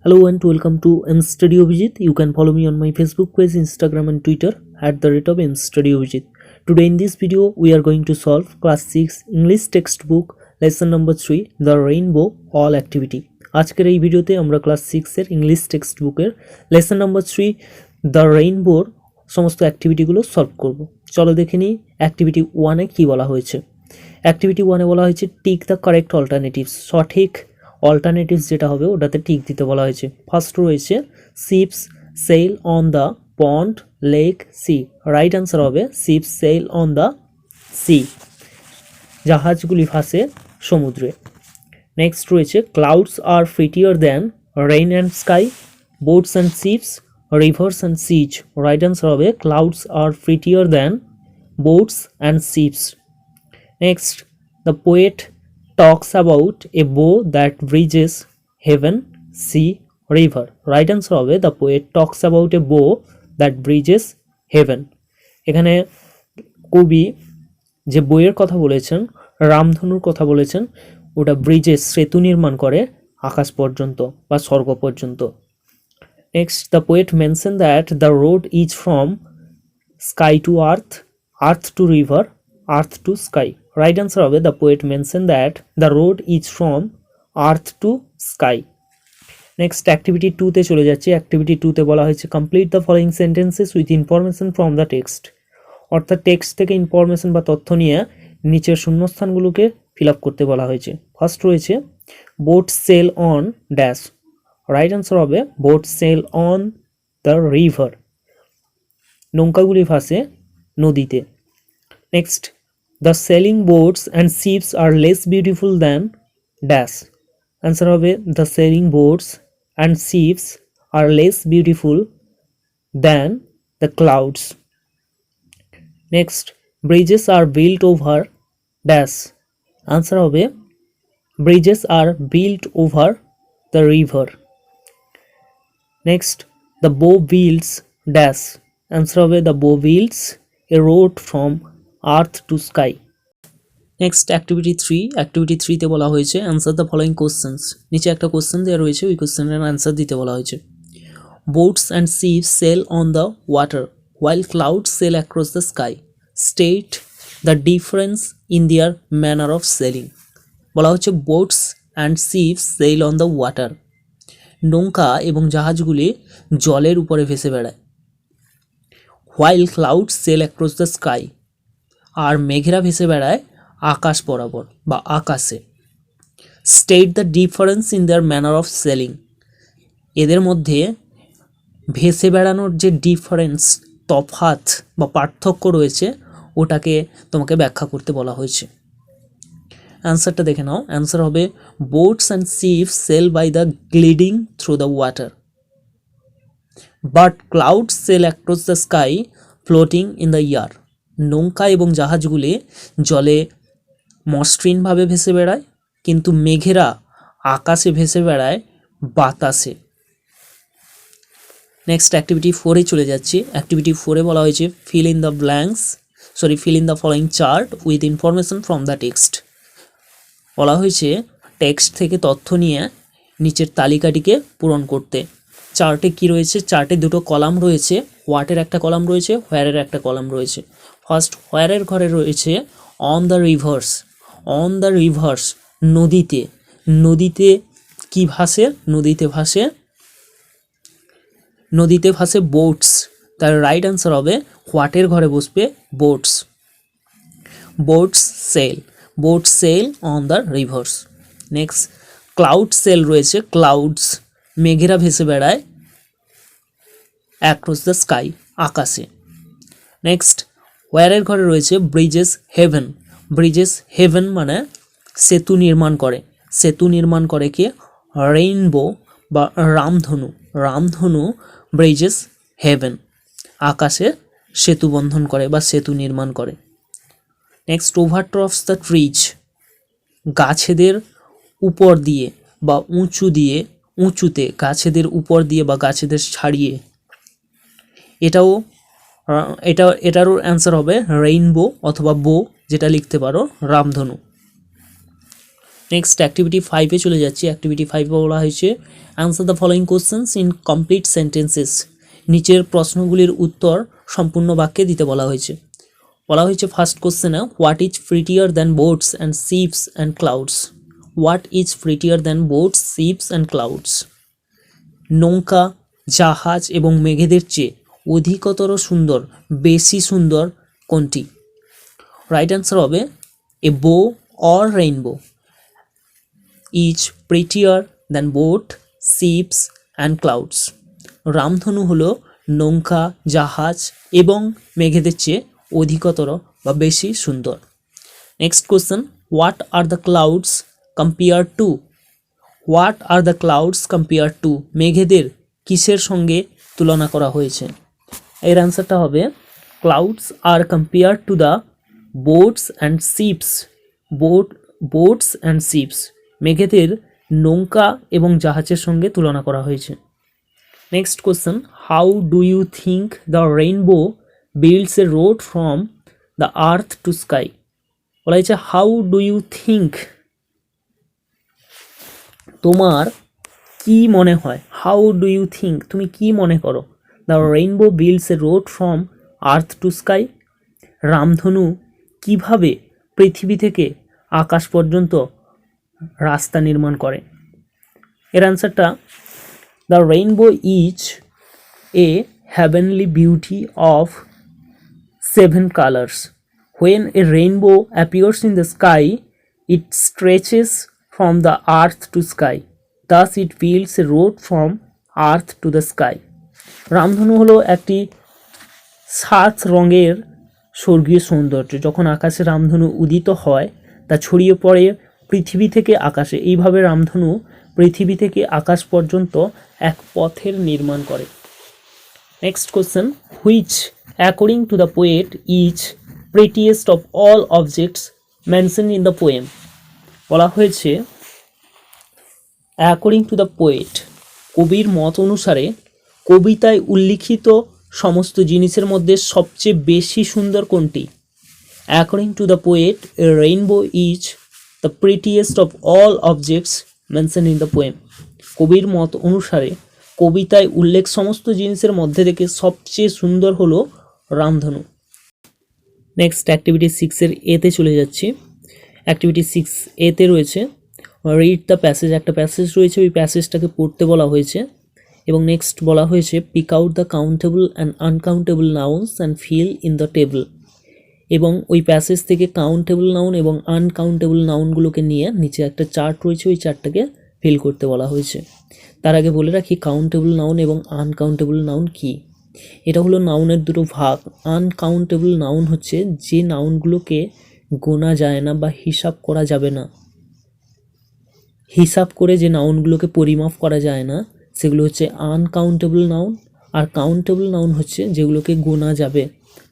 Hello and welcome to MStudy Abhijit. You can follow me on my Facebook page, Instagram and Twitter at the rate of MStudy Abhijit. Today in this video we are going to solve class 6 English textbook lesson number 3 The Rainbow All Activity. আজকের এই ভিডিওতে আমরা class 6 এর English টেক্সটবুকের lesson number 3 the রেইনবোর সমস্ত অ্যাক্টিভিটিগুলো solve করব। চলো দেখে নিই অ্যাক্টিভিটি 1 এ কি বলা হয়েছে। অ্যাক্টিভিটি 1 এ বলা হয়েছে টিক দ্য কারেক্ট অল্টারনেটিভস, সঠিক অল্টারনেটিভস যেটা হবে ওটাতে টিক দিতে বলা হয়েছে। ফার্স্ট রয়েছে ships sail on the pond lake sea, right answer হবে ships sail on the sea, জাহাজগুলি ভাসে সমুদ্রে। নেক্সট রয়েছে clouds are prettier than rain and sky, boats and ships, rivers and seas, right answer হবে clouds are prettier than boats and ships. Next the poet talks about a bow that bridges heaven, sea, river. Right answer হবে the poet talks about a bow that bridges heaven. এখানে কবি যে বইয়ের কথা বলেছেন, রামধনুর কথা বলেছেন, ওটা ব্রিজেস সেতু নির্মাণ করে আকাশ পর্যন্ত বা স্বর্গ পর্যন্ত। Next the poet mention that the road is from sky to earth, earth to river, earth to sky. Right answer হবে the poet mention that the road is from earth to sky. Next activity 2-তে চলে যাচ্ছে। Activity 2-তে বলা হয়েছে complete the following sentences with information from the text, অর্থাৎ text থেকে information বা তথ্য নিয়ে নিচের শূন্যস্থানগুলোকে ফিল আপ করতে বলা হয়েছে। ফার্স্ট রয়েছে boat sail on dash, right answer হবে boat sail on the river, নৌকাগুলি ভাসে নদীতে। Next the sailing boats and ships are less beautiful than dash, answer হবে the sailing boats and ships are less beautiful than the clouds. Next bridges are built over dash, answer হবে bridges are built over the river. Next the bow builds dash, answer হবে the bow builds a road from earth to sky. Next activity 3, activity 3-তে বলা হয়েছে answer the following questions, নিচে একটা question দেওয়া রয়েছে, ওই কোশ্চেনের অ্যান্সার দিতে বলা হয়েছে। Boats and ships sail on the water while clouds sail across the sky, state the difference in their manner of sailing. বলা হচ্ছে boats and ships sail on the water, নৌকা এবং জাহাজগুলি জলের উপরে ভেসে বেড়ায়। While clouds sail across the sky, আর মেঘেরা ভেসে বেড়ায় আকাশ বরাবর বা আকাশে। State the difference in their manner of sailing, এদের মধ্যে ভেসে বেড়ানোর যে ডিফারেন্স, তফাৎ বা পার্থক্য রয়েছে ওটাকে তোমাকে ব্যাখ্যা করতে বলা হয়েছে। অ্যান্সারটা দেখে নাও, অ্যান্সার হবে boats and ships sail by the gliding through the water, but clouds sail across the sky floating in the air. নৌকা এবং জাহাজগুলি জলে মসৃণভাবে ভেসে বেড়ায়, কিন্তু মেঘেরা আকাশে ভেসে বেড়ায় বাতাসে। নেক্সট অ্যাক্টিভিটি 4-এ চলে যাচ্ছি। অ্যাক্টিভিটি 4-এ বলা হয়েছে fill in the following chart with information from the text. বলা হয়েছে টেক্সট থেকে তথ্য নিয়ে নিচের তালিকাটিকে পূরণ করতে। চার্টে কি রয়েছে, চার্টে দুটো কলাম রয়েছে, হোয়াটের একটা কলাম রয়েছে, হোয়ারের একটা কলাম রয়েছে। ফার্স্ট হোয়ারের ঘরে রয়েছে on the rivers, on the rivers নদীতে, নদীতে কি ভাসে, নদীতে ভাসে বোটস, তার রাইট অ্যান্সার হবে হোয়াটের ঘরে বসবে boats, boats sail on the rivers. Next cloud cell রয়েছে, ক্লাউডস মেঘেরা ভেসে বেড়ায় অ্যাক্রস দ্য স্কাই আকাশে। নেক্সট হোয়ারের ঘরে রয়েছে ব্রিজেস হেভেন মানে সেতু নির্মাণ করে কে, রেইনবো বা রামধনু ব্রিজেস হেভেন, আকাশে সেতু বন্ধন করে বা সেতু নির্মাণ করে। নেক্সট ওভারটপস দ্য ট্রিজ, গাছেদের উপর দিয়ে বা উঁচুতে গাছেদের উপর দিয়ে বা গাছেদের ছাড়িয়ে, এটারও অ্যান্সার হবে রেইনবো অথবা বো, যেটা লিখতে পারো রামধনু। নেক্সট অ্যাক্টিভিটি 5-এ চলে যাচ্ছি। অ্যাক্টিভিটি 5-এ বলা হয়েছে answer the following questions in complete sentences. নিচের প্রশ্নগুলির উত্তর সম্পূর্ণ বাক্যে দিতে বলা হয়েছে। বলা হয়েছে ফার্স্ট কোশ্চেনে what is প্রিটিয়ার than boats and ships and clouds. What is প্রিটিয়ার than boats ships and clouds. নৌকা, জাহাজ এবং মেঘেদের চেয়ে অধিকতর সুন্দর, বেশি সুন্দর কোনটি? রাইট অ্যান্সার হবে এ বো or rainbow is প্রিটিয়ার than boat, ships and clouds. রামধনু হলো নৌকা, জাহাজ এবং মেঘেদের চেয়ে অধিকতর বা বেশি সুন্দর। Next question what are the clouds compare to. What are the clouds compare to. মেঘেদের কিসের সঙ্গে তুলনা করা হয়েছে? এর অ্যান্সারটা হবে clouds are compare to the boats and ships. Boats and ships মেঘেদের নৌকা এবং জাহাজের সঙ্গে তুলনা করা হয়েছে। Next question how do you think the rainbow builds a road from the earth to sky. বলা হয়েছে হাউ ডু ইউ থিঙ্ক, তোমার কি মনে হয়? হাউ ডু ইউ থিঙ্ক, তুমি কি মনে করো? The rainbow builds a road from earth to sky. রামধনু কিভাবে পৃথিবী থেকে আকাশ পর্যন্ত রাস্তা নির্মাণ করে? এর অ্যান্সারটা the rainbow is a heavenly beauty of 7 colors. When a rainbow appears in the sky, it stretches from the earth to sky. Thus it builds a road from earth to the sky. রামধনু হলো একটি 7 রঙের স্বর্গীয় সৌন্দর্য। যখন আকাশে রামধনু উদিত হয় তা ছড়িয়ে পড়ে পৃথিবী থেকে আকাশে। এইভাবে রামধনু পৃথিবী থেকে আকাশ পর্যন্ত এক পথের নির্মাণ করে। Next question which according to the poet is prettiest of all objects mention in the poem. বলা হয়েছে অ্যাকর্ডিং টু দ্য পোয়েট, কবির মত অনুসারে কবিতায় উল্লিখিত সমস্ত জিনিসের মধ্যে সবচেয়ে বেশি সুন্দর কোনটি? According to the poet a rainbow is the prettiest of all objects mention in the poem. কবির মত অনুসারে কবিতায় উল্লেখ সমস্ত জিনিসের মধ্যে থেকে সবচেয়ে সুন্দর হলো রামধনু। নেক্সট অ্যাক্টিভিটি 6-এর এতে চলে যাচ্ছি। অ্যাক্টিভিটি 6A-তে রয়েছে রিড দ্য প্যাসেজ। একটা প্যাসেজ রয়েছে, ওই প্যাসেজটাকে পড়তে বলা হয়েছে এবং নেক্সট বলা হয়েছে pick out the countable and uncountable nouns and fill in the table. এবং ওই প্যাসেজ থেকে কাউন্টেবল নাউন এবং আনকাউন্টেবল নাউনগুলোকে নিয়ে নিচে একটা চার্ট রয়েছে, ওই চার্টটাকে ফিল করতে বলা হয়েছে। তার আগে বলে রাখি কাউন্টেবল নাউন এবং আনকাউন্টেবল নাউন কি। এটা হলো নাউনের দুটো ভাগ। আনকাউন্টেবল নাউন হচ্ছে যে নাউনগুলোকে গোনা যায় না বা হিসাব করা যাবে না, হিসাব করে যে নাউনগুলোকে পরিমাপ করা যায় না সেগুলো হচ্ছে আনকাউন্টেবল নাউন। আর কাউন্টেবল নাউন হচ্ছে যেগুলোকে গোনা যাবে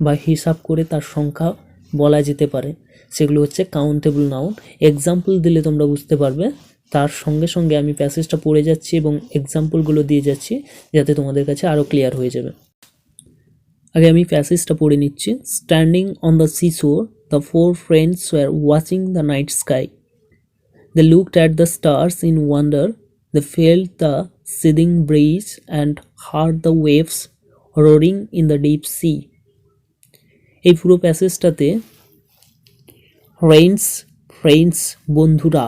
বা হিসাব করে তার সংখ্যা বলা যেতে পারে, সেগুলো হচ্ছে কাউন্টেবল নাউন। এক্সাম্পল দিলে তোমরা বুঝতে পারবে। তার সঙ্গে সঙ্গে আমি প্যাসেজটা পড়ে যাচ্ছি এবং এক্সাম্পলগুলো দিয়ে যাচ্ছি যাতে তোমাদের কাছে আরও ক্লিয়ার হয়ে যাবে। আগে আমি প্যাসেজটা পড়ে নিচ্ছি। Standing on the সিশোর the 4 friends were watching the night sky. They looked at the stars in wonder. They felt the seething breeze and heard the waves roaring in the deep sea. এই পুরো প্যাসেজটাতে friends বন্ধুরা,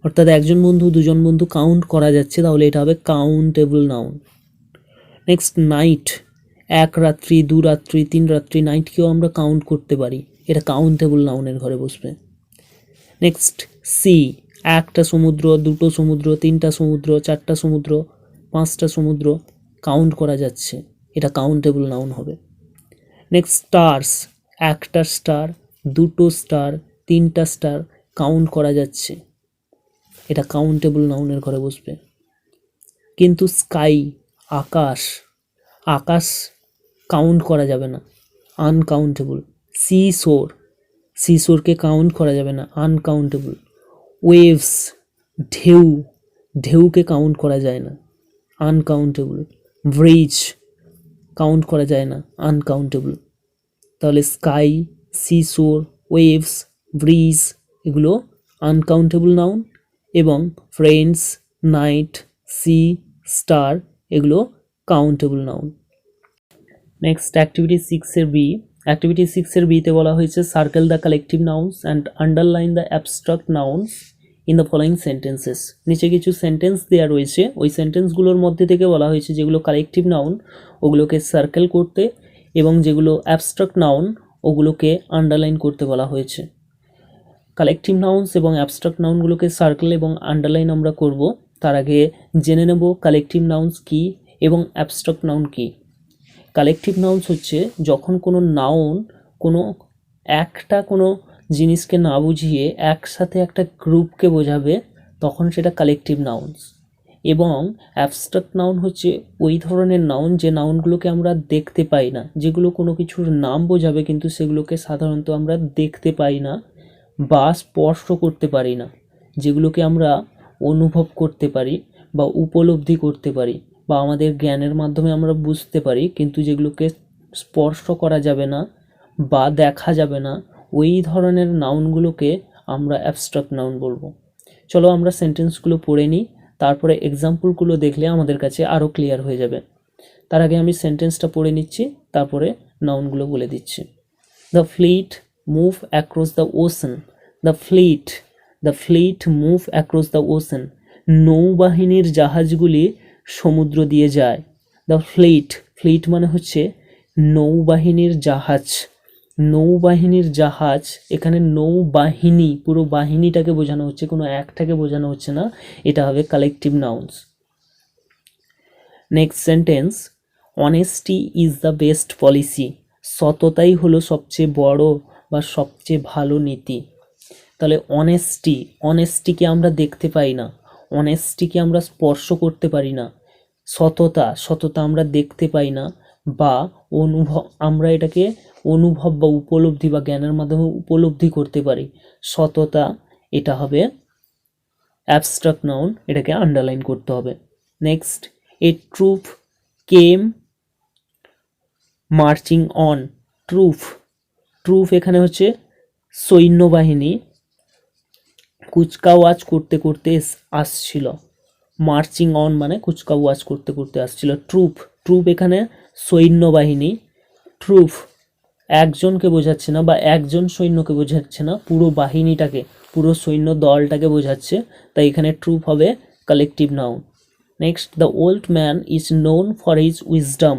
অর্থাৎ একজন বন্ধু দুজন বন্ধু count করা যাচ্ছে, তাহলে এটা হবে কাউন্টেবল নাউন। নেক্সট নাইট, 1 রাত্রি 2 রাত্রি 3 রাত্রি, নাইটকেও আমরা কাউন্ট করতে পারি, এটা কাউন্টেবল নাউনের ঘরে বসবে। নেক্সট সি, 1টা সমুদ্র 2টো সমুদ্র 3টা সমুদ্র 4টা সমুদ্র 5টা সমুদ্র কাউন্ট করা যাচ্ছে, এটা কাউন্টেবল নাউন হবে। নেক্সট স্টার্স, 1টা স্টার 2টো স্টার 3টা স্টার কাউন্ট করা যাচ্ছে, এটা কাউন্টেবল নাউনের ঘরে বসবে। কিন্তু স্কাই, আকাশ কাউন্ট করা যাবে না, আনকাউন্টেবল। সিশোরকে কাউন্ট করা যাবে না, আনকাউন্টেবল। ওয়েভস, ঢেউকে কাউন্ট করা যায় না, আনকাউন্টেবল। ব্রিজ কাউন্ট করা যায় না, আনকাউন্টেবল। তাহলে স্কাই, সিশোর, ওয়েভস, ব্রিজ এগুলো আনকাউন্টেবল নাউন, এবং ফ্রেন্ডস, নাইট, সি, স্টার এগুলো কাউন্টেবল নাউন। নেক্সট অ্যাক্টিভিটি 6-এর বি। অ্যাক্টিভিটি 6-এর বিতে বলা হয়েছে circle the collective nouns and underline the abstract nouns in the following sentences. নিচে কিছু সেন্টেন্স দেওয়া রয়েছে, ওই সেন্টেন্সগুলোর মধ্যে থেকে বলা হয়েছে যেগুলো কালেকটিভ নাউন ওগুলোকে সার্কেল করতে, এবং যেগুলো অ্যাবস্ট্রাক্ট নাউন ওগুলোকে আন্ডারলাইন করতে বলা হয়েছে। কালেকটিভ নাউন্স এবং অ্যাবস্ট্রাক্ট নাউনগুলোকে সার্কেল এবং আন্ডারলাইন আমরা করব। তার আগে জেনে নেব কালেকটিভ নাউন্স কী এবং অ্যাবস্ট্রাক্ট নাউন কী। কালেকটিভ নাউন্স হচ্ছে যখন কোনো নাউন কোনো একটা কোনো জিনিসকে না বুঝিয়ে একসাথে একটা গ্রুপকে বোঝাবে, তখন সেটা কালেকটিভ নাউন্স। এবং অ্যাবস্ট্রাক্ট নাউন হচ্ছে ওই ধরনের নাউন যে নাউনগুলোকে আমরা দেখতে পাই না, যেগুলো কোনো কিছুর নাম বোঝাবে কিন্তু সেগুলোকে সাধারণত আমরা দেখতে পাই না বা স্পর্শ করতে পারি না, যেগুলোকে আমরা অনুভব করতে পারি বা উপলব্ধি করতে পারি বা আমাদের জ্ঞানের মাধ্যমে আমরা বুঝতে পারি, কিন্তু যেগুলোকে স্পর্শ করা যাবে না বা দেখা যাবে না, ওই ধরনের নাউনগুলোকে আমরা অ্যাবস্ট্রাক্ট নাউন বলবো। চলো আমরা সেন্টেন্সগুলো পড়ে নিই, তারপরে এক্সাম্পলগুলো দেখলে আমাদের কাছে আরও ক্লিয়ার হয়ে যাবে। তার আগে আমি সেন্টেন্সটা পড়ে নিচ্ছি, তারপরে নাউনগুলো বলে দিচ্ছি। The fleet move across the ocean. The fleet move across the ocean. নৌবাহিনীর জাহাজগুলি সমুদ্র দিয়ে যায়। দ্য ফ্লিট মানে হচ্ছে নৌবাহিনীর জাহাজ। নৌবাহিনীর জাহাজ, এখানে নৌবাহিনী পুরো বাহিনীটাকে বোঝানো হচ্ছে, কোনো একটাকে বোঝানো হচ্ছে না, এটা হবে collective nouns. Next sentence, honesty is the best policy. সততাই হলো সবচেয়ে বড় বা সবচেয়ে ভালো নীতি। তাহলে অনেস্টিকে আমরা দেখতে পাই না, অনেস্টিকে আমরা স্পর্শ করতে পারি না। সততা আমরা দেখতে পাই না বা আমরা এটাকে অনুভব বা উপলব্ধি বা জ্ঞানের মাধ্যমে উপলব্ধি করতে পারি। সততা, এটা হবে অ্যাবস্ট্রাক্ট নাউন, এটাকে আন্ডারলাইন করতে হবে। Next, a troop came marching on. Troop এখানে হচ্ছে সৈন্যবাহিনী কুচকাওয়াজ করতে করতে আসছিল। মার্চিং অন মানে কুচকাওয়াজ করতে করতে আসছিল। ট্রুপ এখানে সৈন্যবাহিনী। ট্রুপ একজনকে বোঝাচ্ছে না বা একজন সৈন্যকে বোঝাচ্ছে না, পুরো বাহিনীটাকে, পুরো সৈন্য দলটাকে বোঝাচ্ছে, তাই এখানে ট্রুপ হবে collective noun. Next, the old man is known for his wisdom.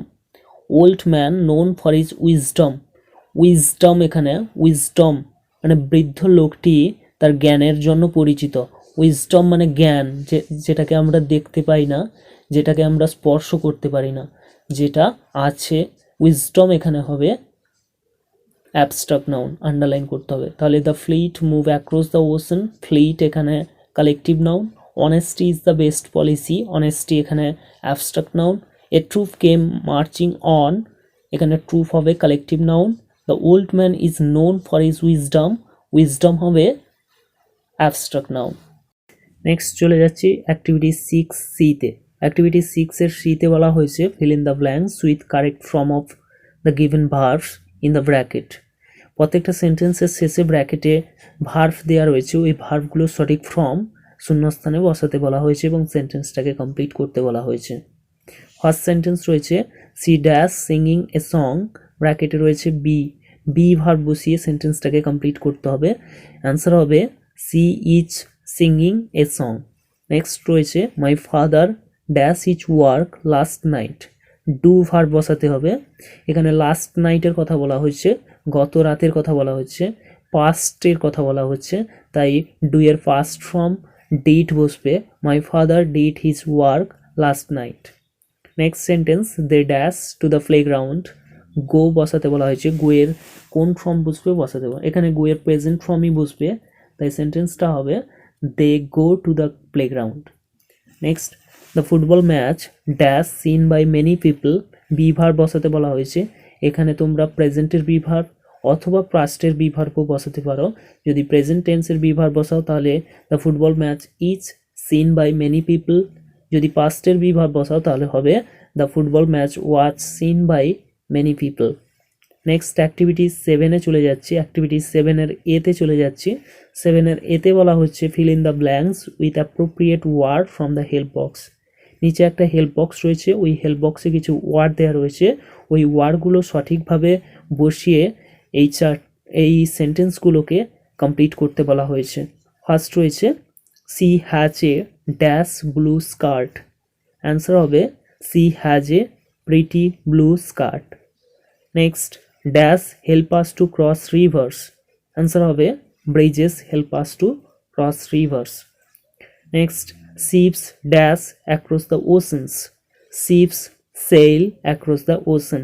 Wisdom এখানে উইজডম মানে বৃদ্ধ লোকটি তার জ্ঞানের জন্য পরিচিত। উইজডম মানে জ্ঞান, যেটাকে আমরা দেখতে পাই না, যেটাকে আমরা স্পর্শ করতে পারি না, যেটা আছে। উইজডম এখানে হবে অ্যাবস্ট্রাক্ট নাউন, আন্ডারলাইন করতে হবে। তাহলে the fleet move across the ocean, fleet এখানে collective noun. Honesty is the best policy, honesty এখানে abstract noun. A troop came marching on, এখানে ট্রুপ হবে collective noun. The old man is known for his wisdom হবে abstract noun. Next চলে যাচ্ছি activity 6C-তে। Activity 6-এর সিতে বলা হয়েছে fill in the blanks with correct form of the given verbs in the bracket. প্রত্যেকটা সেন্টেন্সের শেষে ব্র্যাকেটে ভার্ব দেওয়া রয়েছে, ওই ভার্বগুলোর সঠিক ফর্ম শূন্যস্থানে বসাতে বলা হয়েছে এবং সেন্টেন্সটাকে কমপ্লিট করতে বলা হয়েছে। ফার্স্ট সেন্টেন্স রয়েছে she dash singing a song, ব্র্যাকেটে রয়েছে বি ভার্ব বসিয়ে সেন্টেন্সটাকে কমপ্লিট করতে হবে। অ্যান্সার হবে she is singing a song. Next রয়েছে my father dash is work last night, do verb বসাতে হবে। এখানে লাস্ট নাইটের কথা বলা হয়েছে, গত রাতের কথা বলা হচ্ছে, পাস্টের কথা বলা হচ্ছে, তাই ডু এর ফার্স্ট ফর্ম ডিড বসবে। My father did his work last night. Next sentence they dash to the playground, go বসাতে বলা হয়েছে, গো এর কোন ফর্ম বসবে বসাতে হবে, এখানে গো এর প্রেজেন্ট ফর্মই বসবে, তাই সেন্টেন্সটা হবে they go to the playground. Next, the football match dash seen by many people, be verb বসাতে বলা হয়েছে। এখানে তোমরা প্রেজেন্টের বি ভার্ব অথবা পাস্টের বি ভার্বও বসাতে পারো। যদি প্রেজেন্ট টেন্সের বি ভার্ব বসাও তাহলে the football match is seen by many people, যদি পাস্টের বি ভার্ব বসাও তাহলে হবে the football match was seen by many people. Next activity 7-এ চলে যাচ্ছি। অ্যাক্টিভিটি 7-এর এতে চলে যাচ্ছি। 7-এর এতে বলা হচ্ছে fill in the blanks with appropriate word from the help box. নিচে একটা হেল্প বক্স রয়েছে, ওই হেল্প বক্সে কিছু ওয়ার্ড দেওয়া রয়েছে, ওই ওয়ার্ডগুলো সঠিকভাবে বসিয়ে এই সেন্টেন্সগুলোকে কমপ্লিট করতে বলা হয়েছে। ফার্স্ট রয়েছে she has a dash blue skirt. Answer হবে she has a pretty blue skirt. Next dash help us to cross rivers. Answer হবে bridges help us to cross rivers. Next ships dash across the oceans. Ships sail across the ocean.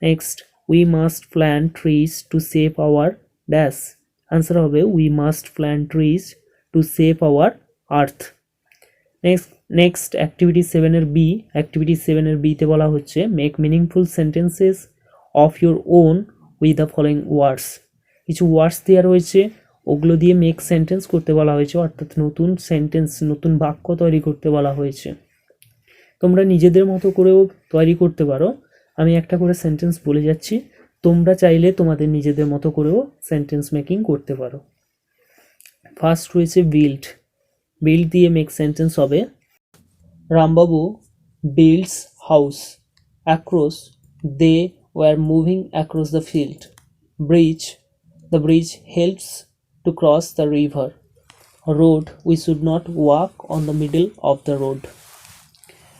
Next, we must plant trees to save our dash. Answer হবে we must plant trees to save our earth. Next activity 7-এর B. Activity 7-এর B তে বলা হচ্ছে make meaningful sentences of your own with the following words. কিছু ওয়ার্ডস দেওয়া রয়েছে, ওগুলো দিয়ে make sentence করতে বলা হয়েছে, অর্থাৎ নতুন সেন্টেন্স, নতুন বাক্য তৈরি করতে বলা হয়েছে। তোমরা নিজেদের মতো করেও তৈরি করতে পারো। আমি একটা করে সেন্টেন্স বলে যাচ্ছি, তোমরা চাইলে তোমাদের নিজেদের মতো করেও সেন্টেন্স মেকিং করতে পারো। ফার্স্ট রয়েছে বিল্ড। বিল্ড দিয়ে মেক সেন্টেন্স হবে Rambabu builds house across the war moving across the field. Bridge the bridge helps to cross the river. Road, we should not walk on the middle of the road.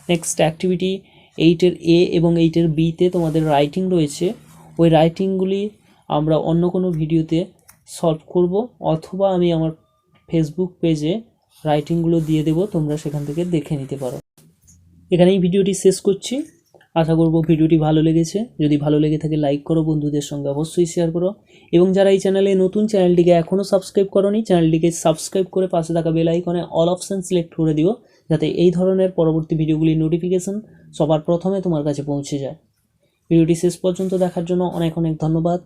Next activity 8-এর A এবং 8-এর B তে তোমাদের writing রয়েছে, ওই রাইটিংগুলি আমরা অন্য কোনো ভিডিওতে solve করব, অথবা আমি আমার ফেসবুক পেজে রাইটিংগুলো দিয়ে দেব, তোমরা সেখান থেকে দেখে নিতে পারো। এখানেই ভিডিওটি শেষ করছি। আশা করব ভিডিওটি ভালো লেগেছে। যদি ভালো লেগে থাকে লাইক করো, বন্ধুদের সঙ্গে অবশ্যই শেয়ার করো, এবং যারা এই চ্যানেলে নতুন, চ্যানেলটিকে এখনও সাবস্ক্রাইব করোনি, চ্যানেলটিকে সাবস্ক্রাইব করে পাশে থাকা বেল আইকনে অল অপশান সিলেক্ট করে দিও, যাতে এই ধরনের পরবর্তী ভিডিওগুলির নোটিফিকেশন সবার প্রথমে তোমার কাছে পৌঁছে যায়। ভিডিওটি শেষ পর্যন্ত দেখার জন্য অনেক অনেক ধন্যবাদ।